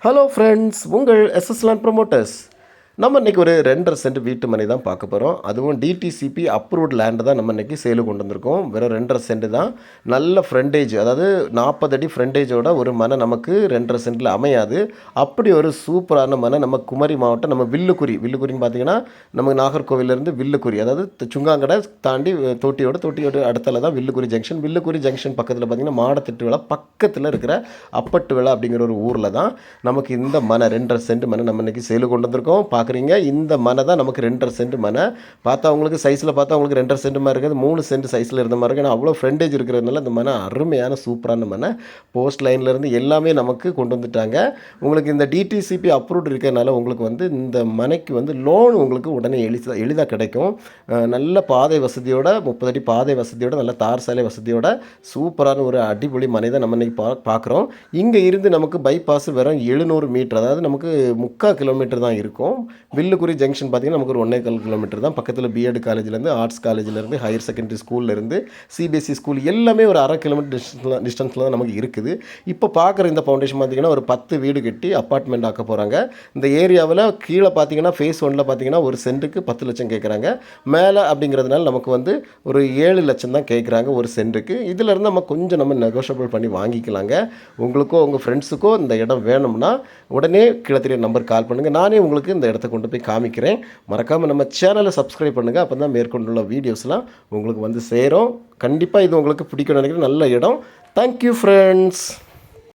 Hello friends, உங்கள் எஸ்எஸ்லான் promoters. நம்ம இன்றைக்கி ஒரு 2.5 சென்ட் வீட்டு மனை தான் பார்க்க போகிறோம். அதுவும் டிடிசிபி அப்ரூவ்டு லேண்டு தான் நம்ம இன்றைக்கி சேலு கொண்டு வந்திருக்கோம். வெறும் 2.5 சென்ட் தான். நல்ல ஃப்ரண்டேஜ், அதாவது 40 அடி ஃப்ரண்டேஜோட ஒரு மனை நமக்கு 2.5 சென்ட்டில் அமையாது. அப்படி ஒரு சூப்பரான மனை நம்ம குமரி மாவட்டம், நம்ம வில்லுக்குரின்னு பார்த்தீங்கன்னா நம்ம நாகர்கோவிலேருந்து வில்லுக்குரி, அதாவது சுங்காங்கடை தாண்டி தோட்டியோட அடுத்தால தான் வில்லுக்குரி ஜங்ஷன் பக்கத்தில் பார்த்தீங்கன்னா மாடத்திட்டு விழா பக்கத்தில் இருக்கிற அப்பட்டு விழா அப்படிங்கிற ஒரு ஊரில் தான் நமக்கு இந்த மனை 2.5 சென்ட் மனை நம்ம இன்றைக்கி சேலு கொண்டு வந்திருக்கோம். பார்க்குறீங்க, இந்த மனை தான் நமக்கு 2.5 சென்ட் மனை. பார்த்தா உங்களுக்கு சைஸில் பார்த்தா உங்களுக்கு 2.5 சென்ட் மாதிரி இருக்காது, 3 சென்ட் சைஸில் இருந்த மாதிரி இருக்குது. ஏன்னா அவ்வளோ ஃப்ரண்டேஜ் இருக்கிறதுனால இந்த மனை அருமையான சூப்பரான மனை. போஸ்ட் லைன்லேருந்து எல்லாமே நமக்கு கொண்டு வந்துட்டாங்க. உங்களுக்கு இந்த டிடிசிபி அப்ரூவ்டு இருக்கிறதுனால உங்களுக்கு வந்து இந்த மனைக்கு வந்து லோன் உங்களுக்கு உடனே எளிதாக கிடைக்கும். நல்ல பாதை வசதியோட, 30 அடி பாதை வசதியோட, நல்ல தார் சாலை வசதியோட சூப்பரான ஒரு அடிப்பொலி மனை தான் நம்ம இன்றைக்கி பார்க்குறோம். இங்கே இருந்து நமக்கு பைபாஸ் வெறும் 700 மீட்டர், அதாவது நமக்கு 3/4 கிலோமீட்டர் தான் இருக்கும். வில்லுக்குரி ஜங்ஷன் பார்த்திங்கன்னா நமக்கு ஒரு 1.25 கிலோமீட்டர் தான். பக்கத்தில் பிஎட் காலேஜ்லேருந்து, ஆர்ட்ஸ் காலேஜ்லேருந்து, ஹையர் செகண்டரி ஸ்கூல்லேருந்து, சிபிஎஸ்சி ஸ்கூல் எல்லாமே ஒரு 1/2 கிலோமீட்டர் டிஸ்டன்ஸில் தான் நமக்கு இருக்குது. இப்போ பார்க்குற இந்த ஃபவுண்டேஷன் பார்த்திங்கன்னா ஒரு 10 வீடு கட்டி அப்பார்ட்மெண்ட் ஆக்க போகிறாங்க. இந்த ஏரியாவில் கீழே பார்த்திங்கன்னா ஃபேஸ் 1ல் பார்த்திங்கன்னா ஒரு சென்ட்டுக்கு 10 லட்சம் கேட்குறாங்க. மேலே அப்படிங்கிறதுனால நமக்கு வந்து ஒரு 7 லட்சம் தான் கேட்குறாங்க ஒரு சென்ட்டுக்கு. இதிலேருந்து நம்ம நெகோஷியபிள் பண்ணி வாங்கிக்கலாங்க. உங்களுக்கோ உங்கள் ஃப்ரெண்ட்ஸுக்கோ இந்த இடம் வேணும்னா உடனே கீழே தெரிய நம்பர் கால் பண்ணுங்கள். நானே உங்களுக்கு இந்த இடத்த கொண்டு போய் காமிக்கிறேன். மறக்காமல் நம்ம சேனலை சப்ஸ்கிரைப் பண்ணுங்கள். அப்போ தான் மேற்கொண்டுள்ள வீடியோஸ்லாம் உங்களுக்கு வந்து சேரும். கண்டிப்பாக இது உங்களுக்கு பிடிக்கும்னு நினைக்கிறேன். நல்ல இடம். Thank you friends.